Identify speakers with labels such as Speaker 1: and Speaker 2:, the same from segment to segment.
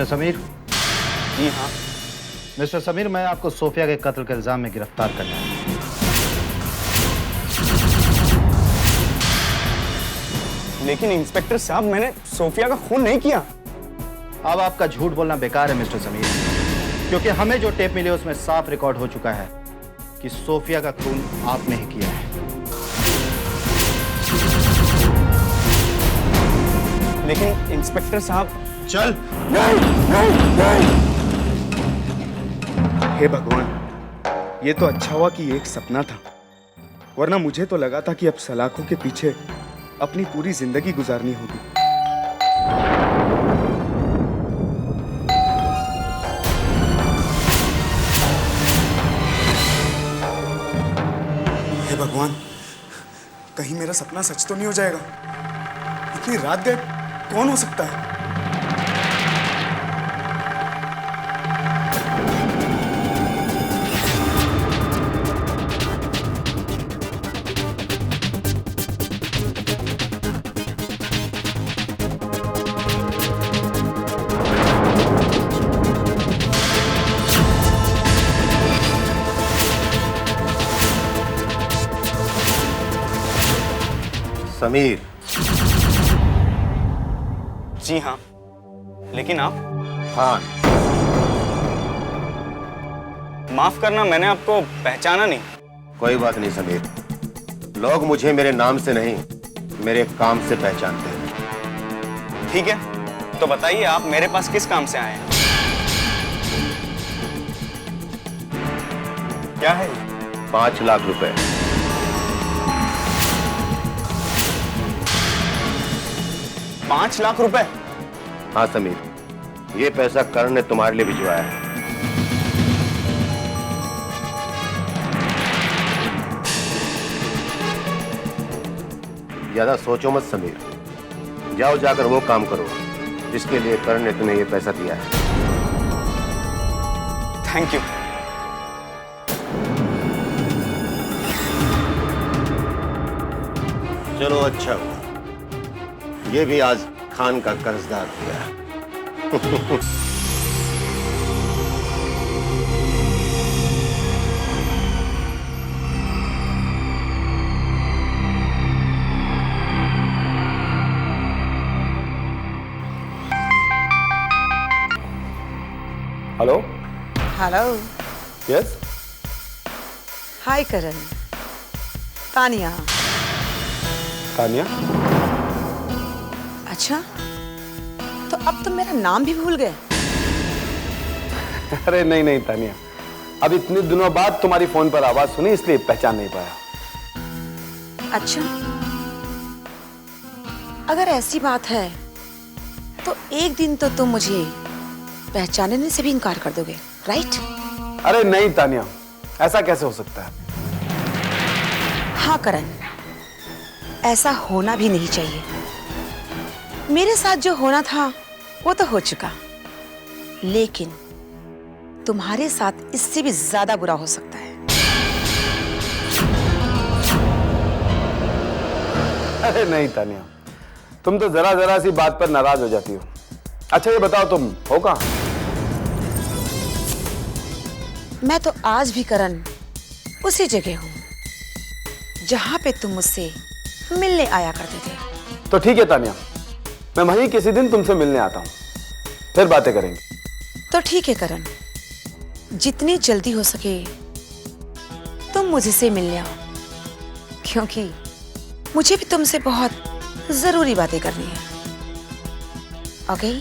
Speaker 1: Mister Sameer.
Speaker 2: जी हाँ।
Speaker 1: Mister Sameer, मैं आपको सोफिया के कत्ल के इल्जाम में गिरफ्तार करने आया हूं।
Speaker 2: लेकिन इंस्पेक्टर साहब, मैंने सोफिया का खून नहीं किया।
Speaker 1: अब आपका झूठ बोलना बेकार है मिस्टर समीर, क्योंकि हमें जो टेप मिली उसमें साफ रिकॉर्ड हो चुका है कि सोफिया का खून आपने ही किया है।
Speaker 2: लेकिन इंस्पेक्टर साहब।
Speaker 1: चल।
Speaker 2: नहीं, नहीं, नहीं।
Speaker 3: हे भगवान, ये तो अच्छा हुआ कि ये एक सपना था, वरना मुझे तो लगा था कि अब सलाखों के पीछे अपनी पूरी जिंदगी गुजारनी होगी। हे भगवान, कहीं मेरा सपना सच तो नहीं हो जाएगा। इतनी रात गए कौन हो सकता है?
Speaker 4: समीर।
Speaker 2: जी हाँ, लेकिन आप?
Speaker 4: खान।
Speaker 2: माफ करना, मैंने आपको पहचाना नहीं।
Speaker 4: कोई बात नहीं समीर, लोग मुझे मेरे नाम से नहीं, मेरे काम से पहचानते हैं।
Speaker 2: ठीक है, तो बताइए आप मेरे पास किस काम से आए हैं? क्या है?
Speaker 4: 5 लाख रुपए।
Speaker 2: 5 लाख रुपए?
Speaker 4: हाँ समीर, ये पैसा करण ने तुम्हारे लिए भिजवाया है। ज्यादा सोचो मत समीर, जाओ जाकर वो काम करो जिसके लिए करण ने तुम्हें ये पैसा दिया है।
Speaker 2: Thank you.
Speaker 4: चलो अच्छा हुआ, ये भी आज खान का कर्जदार हुआ।
Speaker 3: हेलो।
Speaker 5: हेलो।
Speaker 3: यस।
Speaker 5: हाय करण। तानिया।
Speaker 3: तानिया?
Speaker 5: अच्छा, तो अब तुम मेरा नाम भी भूल गए?
Speaker 3: अरे नहीं नहीं तानिया, अब इतने दिनों बाद तुम्हारी फोन पर आवाज सुनी इसलिए पहचान नहीं पाया।
Speaker 5: अच्छा, अगर ऐसी बात है तो एक दिन तो तुम मुझे पहचानने से भी इनकार कर दोगे, राइट?
Speaker 3: अरे नहीं तानिया, ऐसा कैसे हो सकता है?
Speaker 5: हाँ करण, ऐसा होना भी नहीं चाहिए। मेरे साथ जो होना था वो तो हो चुका, लेकिन तुम्हारे साथ इससे भी ज्यादा बुरा हो सकता है।
Speaker 3: अरे नहीं तानिया, तुम तो जरा जरा सी बात पर नाराज हो जाती हो। अच्छा ये बताओ, तुम हो कहाँ?
Speaker 5: मैं तो आज भी करण उसी जगह हूं जहां पे तुम मुझसे मिलने आया करते थे।
Speaker 3: तो ठीक है तानिया, मैं वहीं किसी दिन तुमसे मिलने आता हूँ, फिर बातें करेंगे।
Speaker 5: तो ठीक है करण, जितनी जल्दी हो सके तुम मुझसे मिलने आओ, क्योंकि मुझे भी तुमसे बहुत जरूरी बातें करनी है। ओके?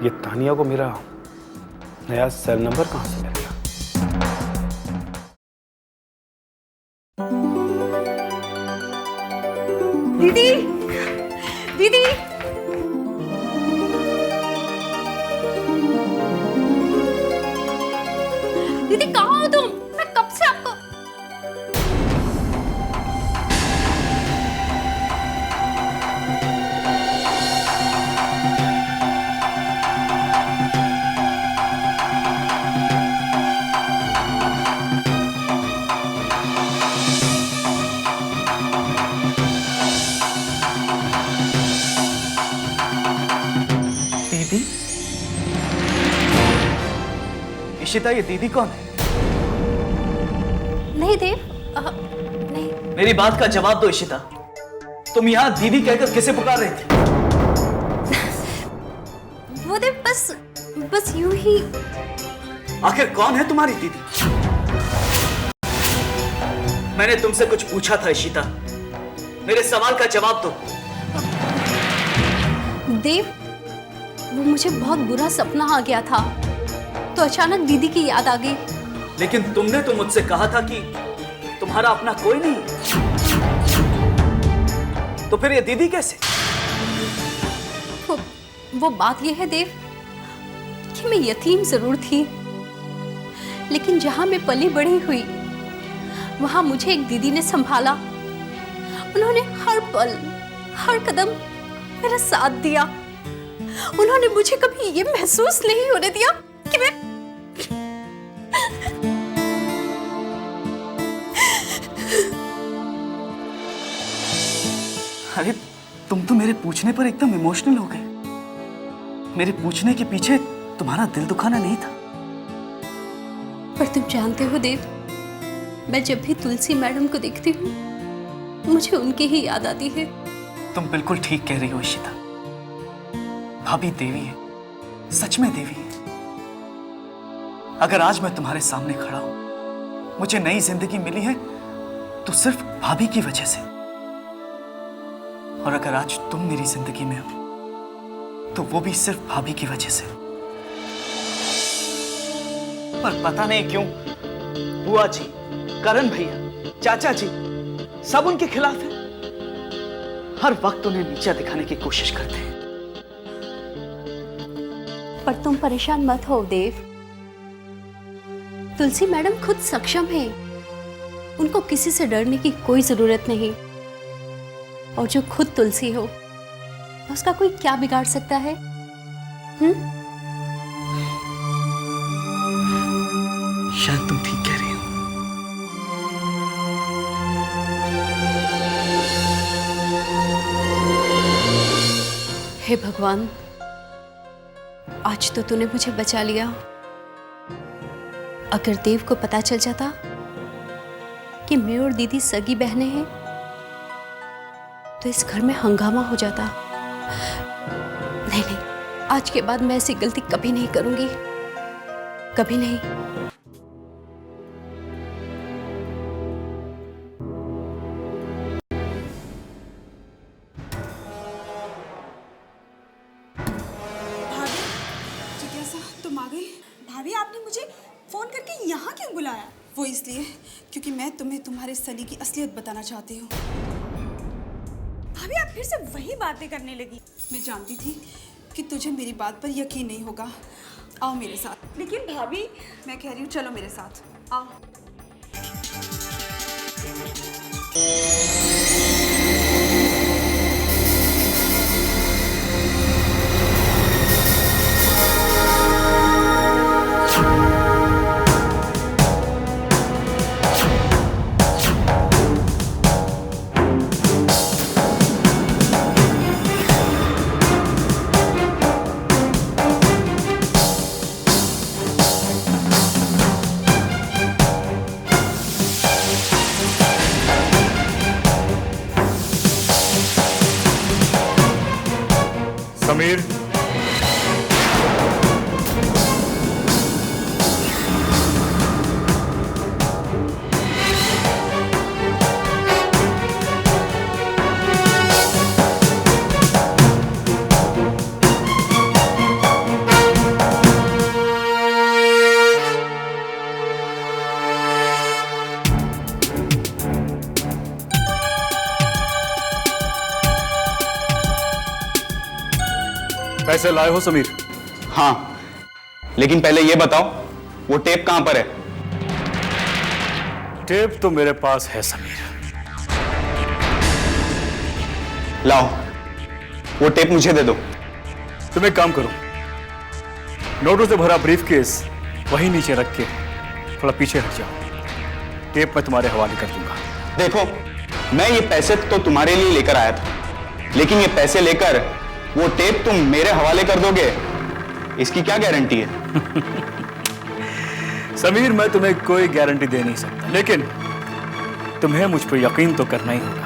Speaker 3: ये तानिया को मेरा नया सेल नंबर कहाँ से मिल गया?
Speaker 6: दीदी, दीदी, दीदी कहाँ हो तुम? मैं कब से आपको
Speaker 7: इशिता, ये दीदी कौन है?
Speaker 6: नहीं देव, नहीं।
Speaker 7: मेरी बात का जवाब दो इशिता। तुम यहाँ दीदी कहकर किसे पुकार रही थी?
Speaker 6: वो देव बस यूं ही।
Speaker 7: आखिर कौन है तुम्हारी दीदी? मैंने तुमसे कुछ पूछा था इशिता, मेरे सवाल का जवाब दो।
Speaker 6: देव, वो मुझे बहुत बुरा सपना आ गया था, तो अचानक दीदी की याद आ गई।
Speaker 7: लेकिन तुमने तो मुझसे कहा था कि तुम्हारा अपना कोई नहीं, तो फिर ये दीदी कैसे?
Speaker 6: वो बात यह है देव कि मैं यतीम जरूर थी, लेकिन जहां मैं पली बड़ी हुई वहां मुझे एक दीदी ने संभाला। उन्होंने हर पल हर कदम मेरा साथ दिया। उन्होंने मुझे कभी ये महसूस नहीं होने दिया कि मैं
Speaker 7: अरे तुम तो मेरे पूछने पर एकदम इमोशनल हो गए। मेरे पूछने के पीछे तुम्हारा दिल दुखाना नहीं था।
Speaker 6: पर तुम जानते हो देव, मैं जब भी तुलसी मैडम को देखती हूँ मुझे उनकी ही याद आती है।
Speaker 7: तुम बिल्कुल ठीक कह रही हो इशिता। भाभी देवी है, सच में देवी है। अगर आज मैं तुम्हारे सामने खड़ा हूं, मुझे नई जिंदगी मिली है तो सिर्फ भाभी की वजह से। और अगर आज तुम मेरी जिंदगी में हो तो वो भी सिर्फ भाभी की वजह से। पर पता नहीं क्यों बुआ जी, करण भैया, चाचा जी सब उनके खिलाफ हैं। हर वक्त उन्हें नीचा दिखाने की कोशिश करते हैं।
Speaker 6: पर तुम परेशान मत हो देव, तुलसी मैडम खुद सक्षम है। उनको किसी से डरने की कोई जरूरत नहीं। और जो खुद तुलसी हो उसका कोई क्या बिगाड़ सकता है?
Speaker 7: शायद तुम ठीक कह रही हो।
Speaker 6: हे भगवान, आज तो तूने मुझे बचा लिया। अगर देव को पता चल जाता कि मैं और दीदी सगी बहनें हैं तो इस घर में हंगामा हो जाता। नहीं नहीं, आज के बाद मैं ऐसी गलती कभी नहीं करूंगी, कभी नहीं।
Speaker 8: तुम आ गई? भाभी, आपने मुझे फोन करके यहाँ क्यों बुलाया? वो इसलिए क्योंकि मैं तुम्हें तुम्हारे सनी की असलियत बताना चाहती हूँ। भाभी, आप फिर से वही बातें करने लगी। मैं जानती थी कि तुझे मेरी बात पर यकीन नहीं होगा। आओ मेरे साथ। लेकिन भाभी, मैं कह रही हूँ चलो मेरे साथ आओ।
Speaker 9: समीर, पैसे लाए हो समीर?
Speaker 2: हाँ, लेकिन पहले ये बताओ वो टेप कहां पर है?
Speaker 9: टेप तो मेरे पास है समीर।
Speaker 2: लाओ, वो टेप मुझे दे दो।
Speaker 9: तुम एक काम करो, नोटों से भरा ब्रीफकेस वहीं नीचे रख के थोड़ा पीछे हट जाओ। टेप मैं तुम्हारे हवाले कर दूंगा।
Speaker 2: देखो, मैं ये पैसे तो तुम्हारे लिए लेकर आया था, लेकिन ये पैसे लेकर वो टेप तुम मेरे हवाले कर दोगे, इसकी क्या गारंटी है?
Speaker 9: समीर, मैं तुम्हें कोई गारंटी दे नहीं सकता, लेकिन तुम्हें मुझ पर यकीन तो करना ही होगा।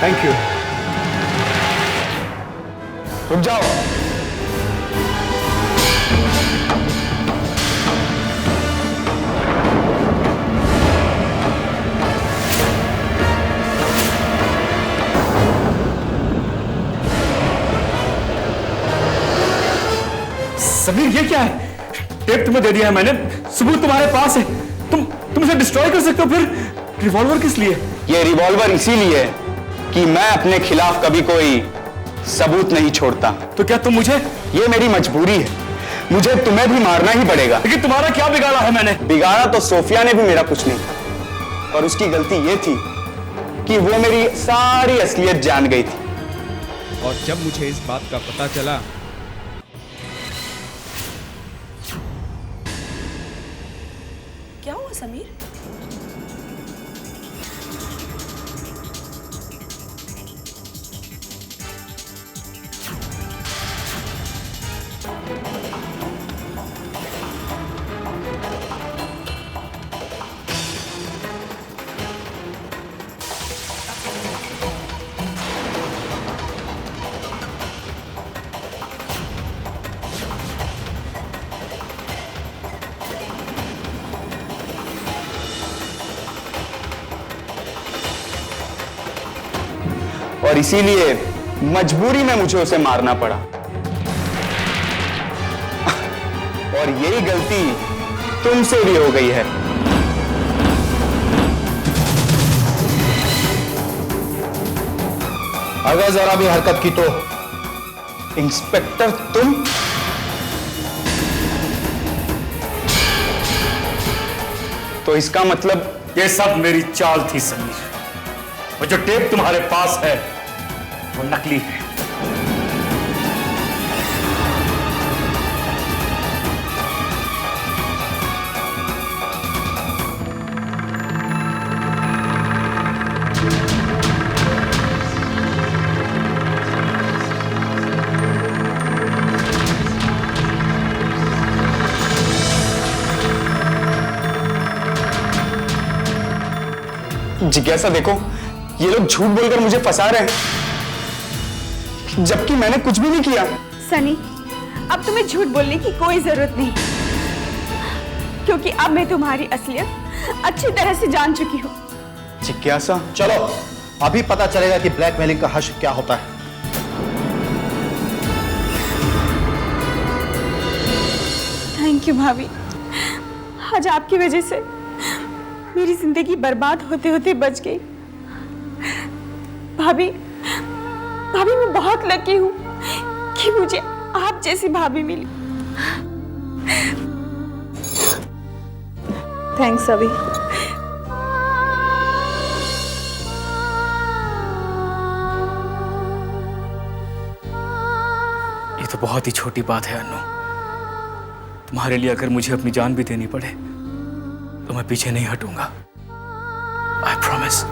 Speaker 2: Thank you. रुक जाओ।
Speaker 9: समीर, ये क्या है? टेप तुम्हें दे दिया है मैंने, सबूत तुम्हारे पास है, तुम इसे डिस्ट्रॉय कर सकते हो, फिर रिवॉल्वर किस लिए?
Speaker 2: ये रिवॉल्वर इसीलिए है कि मैं अपने खिलाफ कभी कोई सबूत नहीं छोड़ता।
Speaker 9: तो क्या तुम मुझे?
Speaker 2: ये मेरी मजबूरी है, मुझे तुम्हें भी मारना ही पड़ेगा।
Speaker 9: लेकिन तुम्हारा क्या बिगाड़ा है मैंने?
Speaker 2: बिगाड़ा तो सोफिया ने भी मेरा कुछ नहीं, और उसकी गलती ये थी कि वो मेरी सारी असलियत जान गई थी।
Speaker 10: और जब मुझे इस बात का पता चला,
Speaker 5: क्या हुआ समीर?
Speaker 2: और इसीलिए मजबूरी में मुझे उसे मारना पड़ा, और यही गलती तुमसे भी हो गई है।
Speaker 1: अगर जरा भी हरकत की तो।
Speaker 2: इंस्पेक्टर, तुम? तो इसका मतलब
Speaker 9: ये सब मेरी चाल थी समीर, और जो टेप तुम्हारे पास है वो नकली है।
Speaker 2: जिज्ञासा, देखो, ये लोग झूठ बोलकर मुझे फंसा रहे हैं, जबकि मैंने कुछ भी नहीं किया।
Speaker 8: सनी, अब तुम्हें झूठ बोलने की कोई जरूरत नहीं, क्योंकि अब मैं तुम्हारी असलियत अच्छी तरह से जान चुकी हूँ।
Speaker 2: जिज्ञासा,
Speaker 1: चलो, अभी पता चलेगा कि ब्लैकमेलिंग का हश्र क्या होता है।
Speaker 8: थैंक यू भाभी, आज आपकी वजह से मेरी जिंदगी बर्बाद होते होते बच गई। भाभी, भाभी मैं बहुत लकी हूँ कि मुझे आप जैसी भाभी मिली। थैंक्स अभी।
Speaker 9: ये तो बहुत ही छोटी बात है अनु, तुम्हारे लिए अगर मुझे अपनी जान भी देनी पड़े तो मैं पीछे नहीं हटूंगा। I promise.